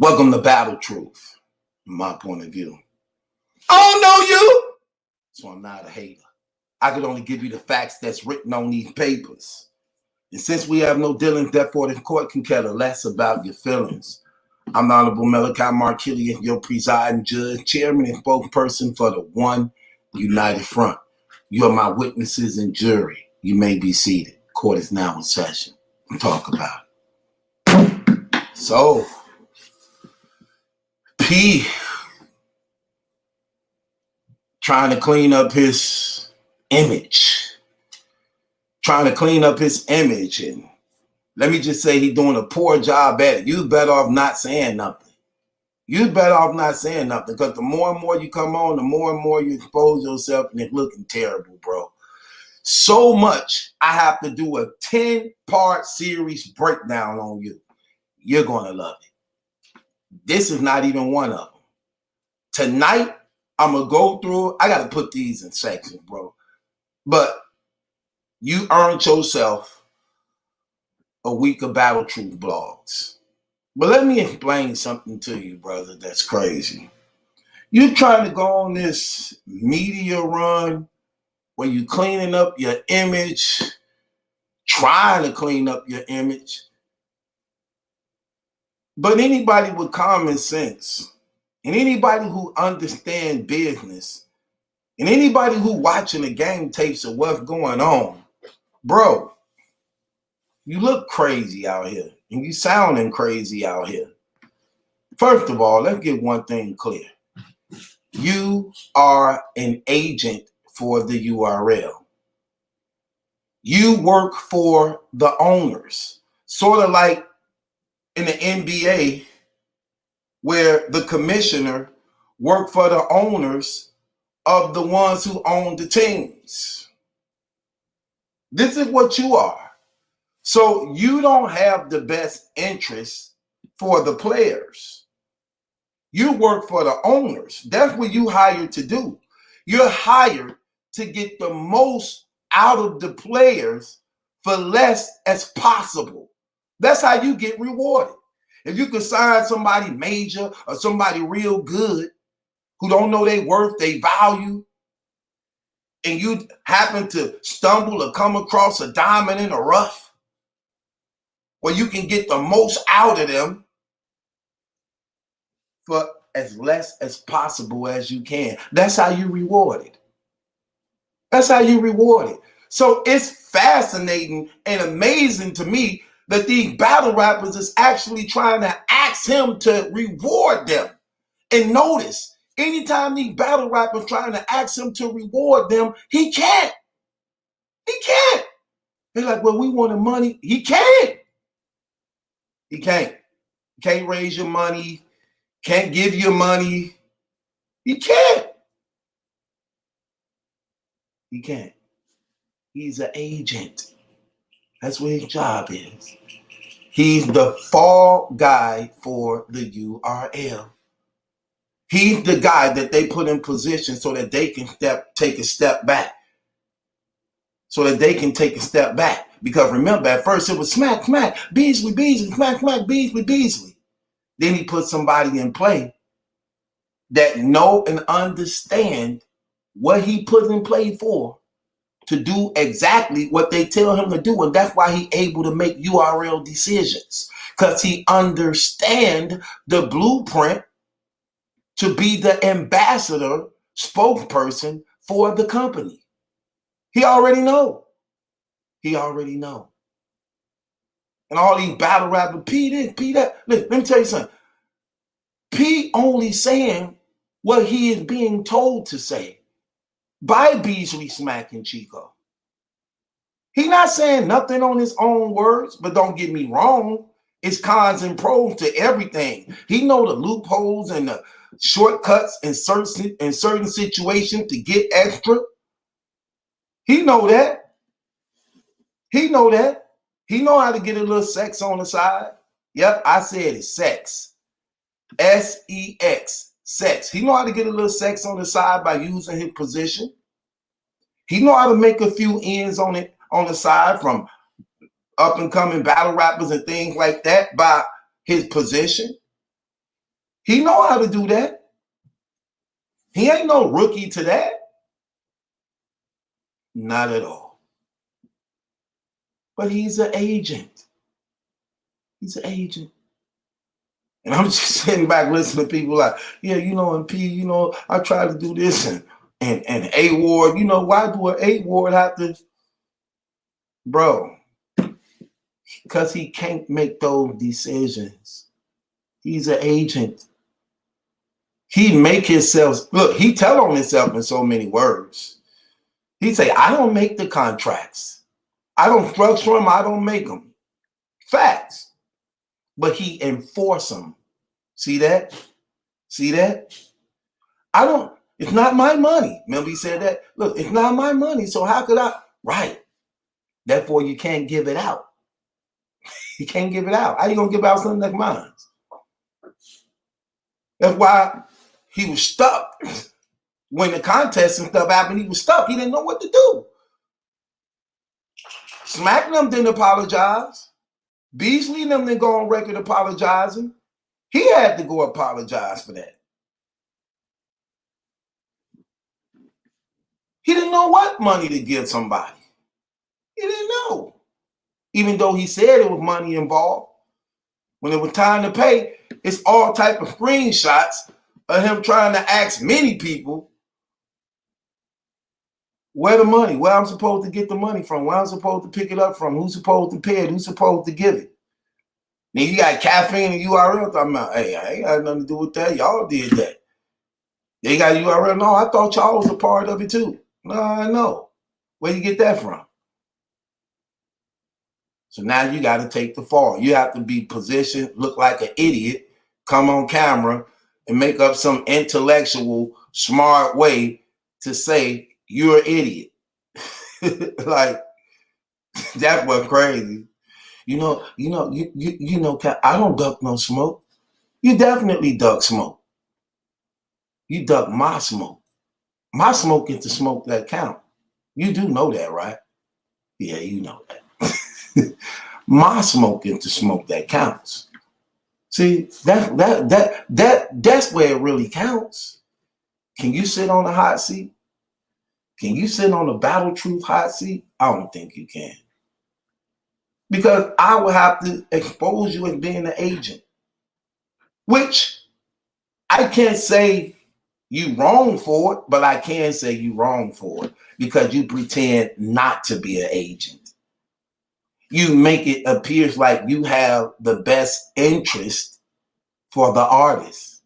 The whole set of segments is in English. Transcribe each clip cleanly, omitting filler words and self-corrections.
Welcome to Battle Truth, from my point of view. I don't know you, so I'm not a hater. I could only give you the facts that's written on these papers. And since we have no dealings, therefore the court can care less about your feelings. I'm the Honorable MallikiBaker, your presiding judge, chairman, and spokesperson for the One United Front. You are my witnesses and jury. You may be seated. Court is now in session. We'll talk about it. So, P trying to clean up his image. And let me just say he's doing a poor job at it. You better off not saying nothing. Because the more and more you come on, the more and more you expose yourself, and it's looking terrible, bro. So much I have to do a 10-part series breakdown on you. You're going to love it. This is not even one of them. Tonight, I'm going to go through, I got to put these in sections, bro. But you earned yourself a week of Battle Truth blogs. But let me explain something to you, brother, that's crazy. You trying to go on this media run where you cleaning up your image, trying to clean up your image. But anybody with common sense, and anybody who understands business, and anybody who watching the game tapes of what's going on, bro, you look crazy out here, and you sounding crazy out here. First of all, let's get one thing clear. You are an agent for the URL. You work for the owners, sort of like in the NBA, where the commissioner worked for the owners of the ones who own the teams. This is what you are. So you don't have the best interest for the players. You work for the owners. That's what you hired to do. You're hired to get the most out of the players for less as possible. That's how you get rewarded. If you could sign somebody major or somebody real good who don't know their worth, their value, and you happen to stumble or come across a diamond in the rough where you can get the most out of them for as less as possible as you can. That's how you reward it. So it's fascinating and amazing to me that these battle rappers is actually trying to ask him to reward them. And notice, anytime these battle rappers trying to ask him to reward them, he can't. They're like, well, we want the money. He can't. Can't raise your money. Can't give you money. He can't. He's an agent. That's what his job is. He's the fall guy for the URL. He's the guy that they put in position so that they can take a step back. Because remember, at first it was smack, Beasley, smack, Beasley. Then he put somebody in play that know and understand what he put in play for, to do exactly what they tell him to do. And that's why he's able to make URL decisions, because he understands the blueprint to be the ambassador, spokesperson for the company. He already know. And all these battle rappers, P this, P that. Let me tell you something. P only saying what he is being told to say by Beasley, Smack, and Chico. He's not saying nothing on his own words, but don't get me wrong. It's cons and pros to everything. He know the loopholes and the shortcuts in certain situations to get extra. He know that. He know how to get a little sex on the side. Yep, I said it, sex. S-E-X, sex. He know how to get a little sex on the side by using his position. He know how to make a few ends on the side from up and coming battle rappers and things like that by his position. He know how to do that. He ain't no rookie to that. Not at all. But he's an agent. He's an agent. And I'm just sitting back listening to people like, yeah, you know, and P, you know, I tried to do this and A Ward, you know, why do an A Ward have to, bro? Because he can't make those decisions. He's an agent. He make himself, look, he tell on himself in so many words. He say, I don't make the contracts. I don't structure them. I don't make them. Facts. But he enforce them. See that? See that? I don't, it's not my money. Remember he said that? Look, it's not my money, so how could I? Right. Therefore, you can't give it out. You can't give it out. How you going to give out something like mine? That's why he was stuck. When the contest and stuff happened, he was stuck. He didn't know what to do. Smack them didn't apologize. Beasley and them didn't go on record apologizing. He had to go apologize for that. He didn't know what money to give somebody. He didn't know. Even though he said it was money involved. When it was time to pay, it's all type of screenshots of him trying to ask many people where the money, where I'm supposed to get the money from, where I'm supposed to pick it up from, who's supposed to pay it, who's supposed to give it. Then you got caffeine and URL talking about, hey, I ain't got nothing to do with that. Y'all did that. They got URL. No, I thought y'all was a part of it too. No, I know. Where you get that from? So now you got to take the fall. You have to be positioned, look like an idiot, come on camera, and make up some intellectual, smart way to say you're an idiot. Like, that's what crazy. You know, I don't duck no smoke. You definitely duck smoke. You duck my smoke. My smoke is the smoke that count. You do know that, right? Yeah, you know that. My smoke is the smoke that counts. See, that's where it really counts. Can you sit on the hot seat? Can you sit on the battle truth hot seat? I don't think you can. Because I will have to expose you as being an agent. Which I can't say you wrong for it, but I can say you wrong for it because you pretend not to be an agent. You make it appear like you have the best interest for the artist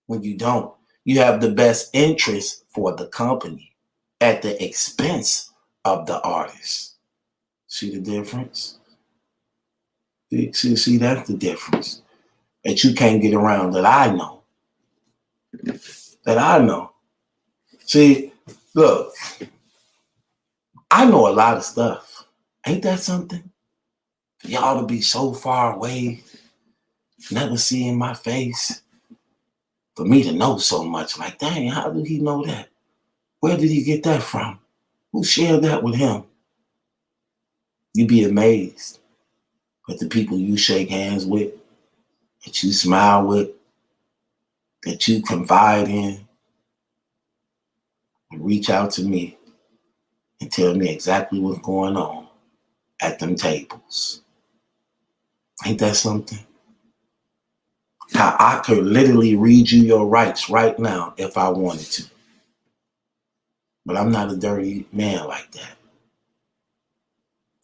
when you don't. You have the best interest for the company at the expense of the artist. See the difference? See, that's the difference that you can't get around that I know. That I know. See, look, I know a lot of stuff. Ain't that something? For y'all to be so far away, never seeing my face. For me to know so much, like, dang, how did he know that? Where did he get that from? Who shared that with him? You'd be amazed at the people you shake hands with, that you smile with, that you confide in, and reach out to me and tell me exactly what's going on at them tables. Ain't that something? How I could literally read you your rights right now if I wanted to. But I'm not a dirty man like that.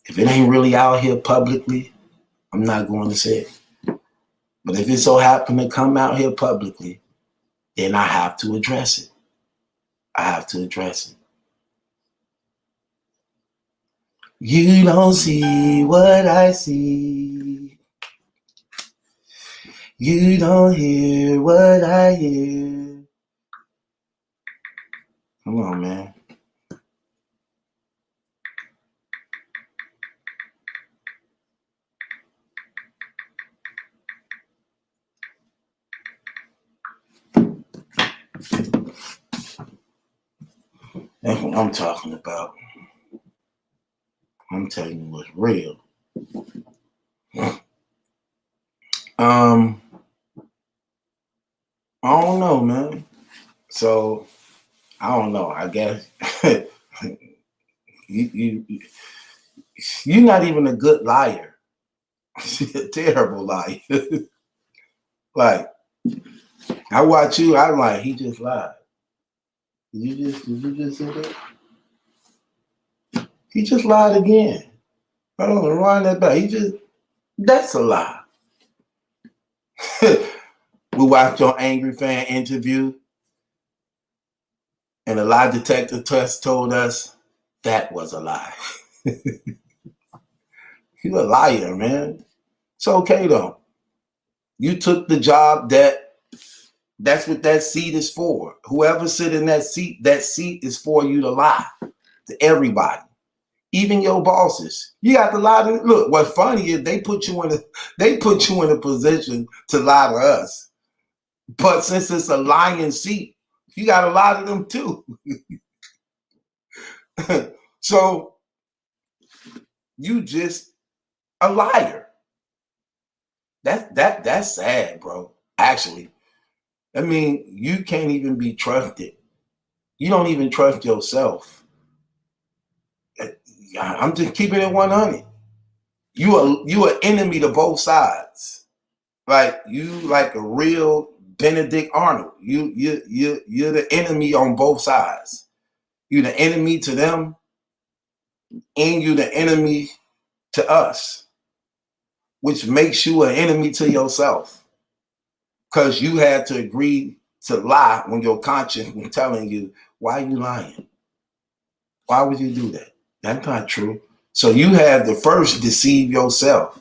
If it ain't really out here publicly, I'm not going to say it. But if it so happen to come out here publicly, then I have to address it. I have to address it. You don't see what I see. You don't hear what I hear. Come on, man. That's what I'm talking about. I'm telling you what's real. I don't know, man. So I don't know. I guess you you're not even a good liar. You're a terrible liar. Like I watch you, I'm like, he just lied. Did you just say that? He just lied again. I don't know, rewind that back. That's a lie. We watched your angry fan interview, and the lie detector test told us that was a lie. You're a liar, man. It's okay though. You took the job that's what that seat is for. Whoever sit in that seat is for you to lie to everybody, even your bosses. You got to lie to. Look, what's funny is they put you in a position to lie to us. But since it's a lying seat, you got to lie to them too. So you just a liar. That's sad, bro. Actually, I mean, you can't even be trusted. You don't even trust yourself. I'm just keeping it 100. You an enemy to both sides. Like you like a real Benedict Arnold. You're the enemy on both sides. You're the enemy to them, and you're the enemy to us, which makes you an enemy to yourself. Because you had to agree to lie when your conscience was telling you, why are you lying? Why would you do that? That's not true. So you had to first deceive yourself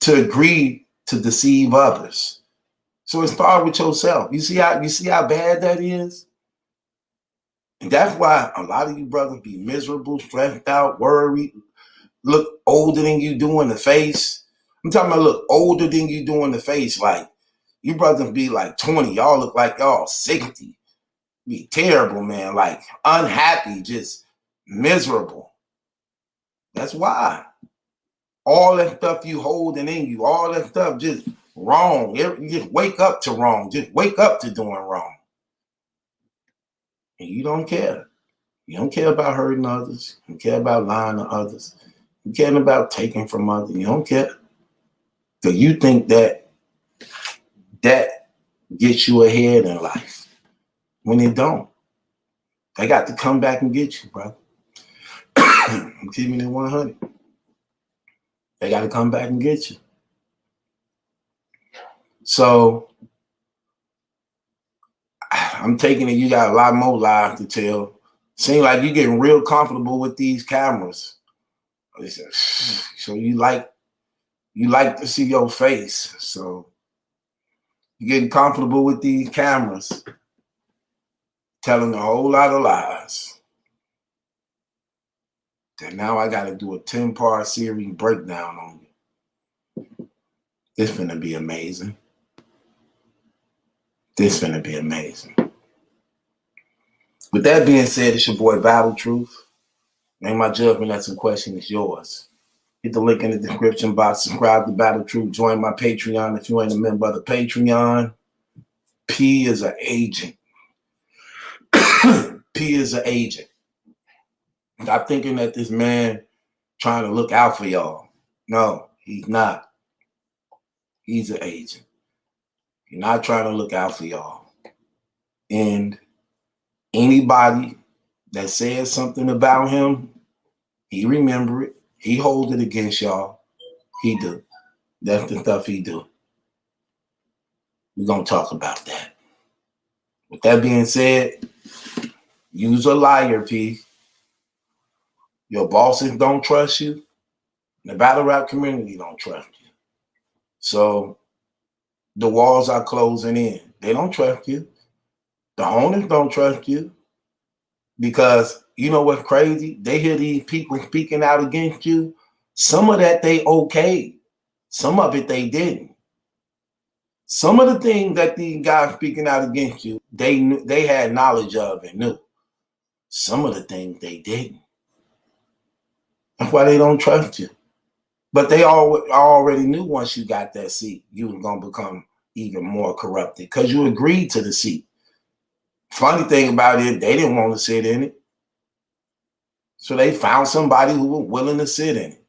to agree to deceive others. So it started with yourself. You see how bad that is? And that's why a lot of you brothers be miserable, stressed out, worried, look older than you do in the face. I'm talking about look older than you do in the face. Like you brothers be like 20. Y'all look like y'all 60. Be terrible, man. Like unhappy, just miserable. That's why. All that stuff you holding in you, all that stuff just wrong. You just wake up to wrong. Just wake up to doing wrong. And you don't care. You don't care about hurting others. You care about lying to others. You care about taking from others. You don't care. Because you think that gets you ahead in life. When it don't. They got to come back and get you, brother. I'm keeping it 100. They got to come back and get you. So I'm taking it you got a lot more lies to tell. Seems like you're getting real comfortable with these cameras. So you like to see your face. So you're getting comfortable with these cameras, telling a whole lot of lies. And now I got to do a 10-part series breakdown on you. This finna be amazing. This finna be amazing. With that being said, it's your boy Battle Truth. Make my judgment that's in question is yours. Hit the link in the description box. Subscribe to Battle Truth. Join my Patreon if you ain't a member of the Patreon. P is an agent. P is an agent. Stop thinking that this man trying to look out for y'all. No, he's not. He's an agent. He's not trying to look out for y'all. And anybody that says something about him, he remember it. He hold it against y'all. He do. That's the stuff he do. We're going to talk about that. With that being said, use a liar, P. Your bosses don't trust you. The battle rap community don't trust you. So the walls are closing in. They don't trust you. The owners don't trust you. Because you know what's crazy? They hear these people speaking out against you. Some of that they okayed. Some of it they didn't. Some of the things that these guys speaking out against you, they had knowledge of and knew. Some of the things they didn't. That's why they don't trust you. But they already knew once you got that seat, you was gonna become even more corrupted because you agreed to the seat. Funny thing about it, they didn't want to sit in it. So they found somebody who was willing to sit in it.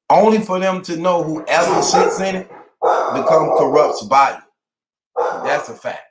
Only for them to know whoever sits in it become corrupts by it. That's a fact.